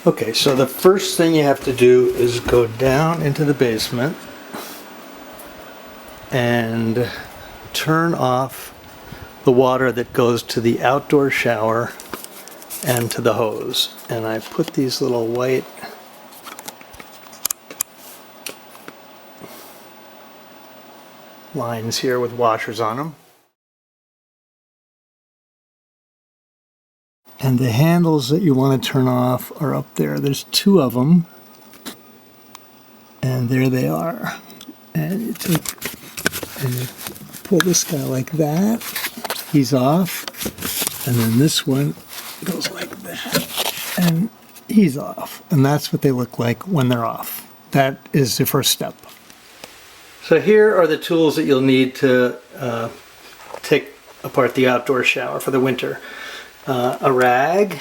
Okay, so the first thing you have to do is go down into the basement and turn off the water that goes to the outdoor shower and to the hose. And I put these little white lines here with washers on them. And the handles that you want to turn off are up there. There's 2 of them. And there they are. And you pull this guy like that. He's off. And then this one goes like that. And he's off. And that's what they look like when they're off. That is the first step. So here are the tools that you'll need to take apart the outdoor shower for the winter. A rag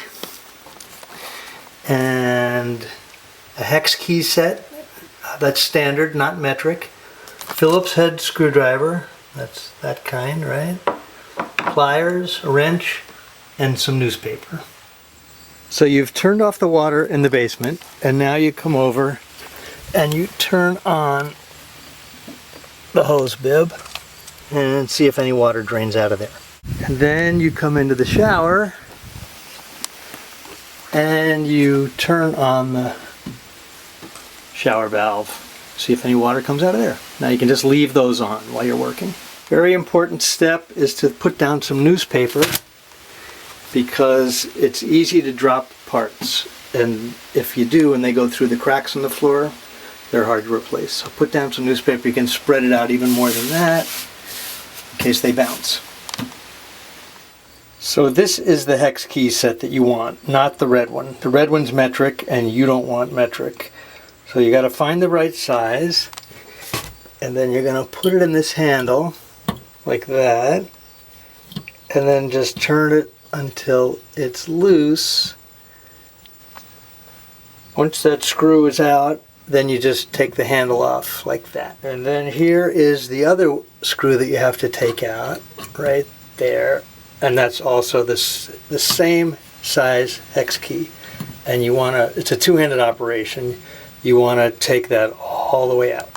and a hex key set, that's standard, not metric. Phillips head screwdriver, that's that kind, right? Pliers, a wrench, and some newspaper. So you've turned off the water in the basement, and now you come over and you turn on the hose bib and see if any water drains out of there. And then you come into the shower and you turn on the shower valve. See if any water comes out of there. Now you can just leave those on while you're working. Very important step is to put down some newspaper because it's easy to drop parts. And if you do and they go through the cracks in the floor, they're hard to replace. So put down some newspaper. You can spread it out even more than that in case they bounce. So this is the hex key set that you want, not the red one. The red one's metric and you don't want metric. So you got to find the right size and then you're going to put it in this handle like that and then just turn it until it's loose. Once that screw is out, then you just take the handle off like that. And then here is the other screw that you have to take out right there. And that's also the same size hex key. And you want to, it's a two-handed operation. You want to take that all the way out.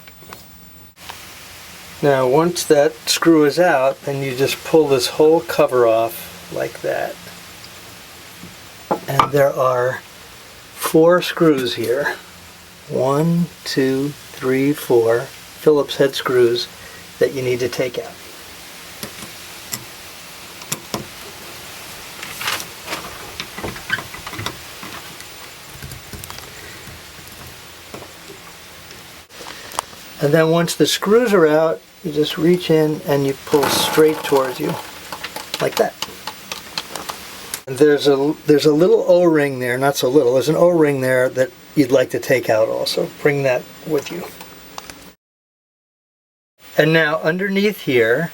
Now once that screw is out, then you just pull this whole cover off like that. And there are 4 screws here. 1, 2, 3, 4 Phillips head screws that you need to take out. And then once the screws are out, you just reach in and you pull straight towards you, like that. And there's a little O-ring there, not so little, there's an O-ring there that you'd like to take out also. Bring that with you. And now underneath here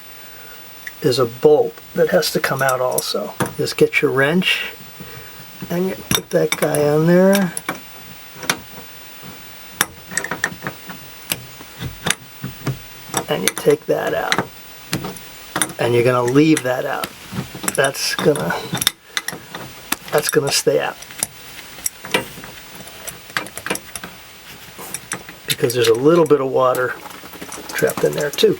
is a bolt that has to come out also. Just get your wrench and you put that guy on there. And you take that out. And you're gonna leave that out. That's gonna stay out. Because there's a little bit of water trapped in there too.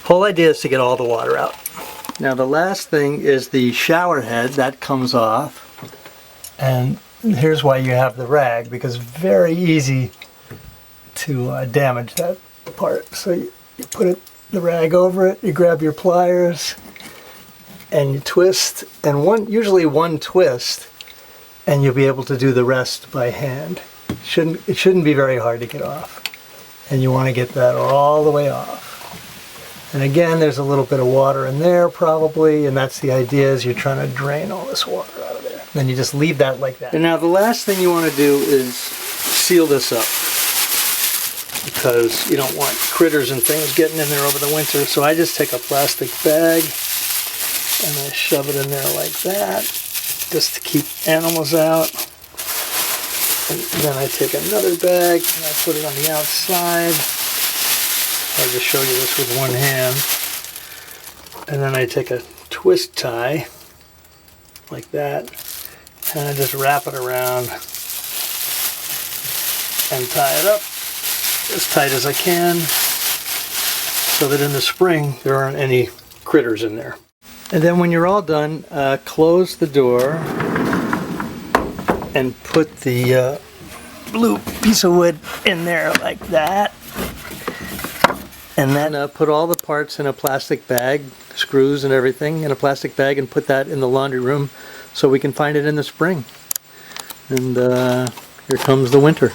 Whole idea is to get all the water out. Now the last thing is the shower head. That comes off. And here's why you have the rag, because it's very easy to damage that part. So you put the rag over it, you grab your pliers, and you twist, and usually one twist, and you'll be able to do the rest by hand. It shouldn't be very hard to get off. And you want to get that all the way off. And again, there's a little bit of water in there probably, and that's the idea, is you're trying to drain all this water out of there. Then you just leave that like that. And now the last thing you want to do is seal this up, because you don't want critters and things getting in there over the winter. So I just take a plastic bag and I shove it in there like that, just to keep animals out. And then I take another bag and I put it on the outside. I'll just show you this with one hand. And then I take a twist tie like that, and I just wrap it around and tie it up as tight as I can so that in the spring there aren't any critters in there. And then when you're all done, close the door and put the blue piece of wood in there like that. And then put all the parts in a plastic bag, screws and everything in a plastic bag, and put that in the laundry room so we can find it in the spring. And here comes the winter.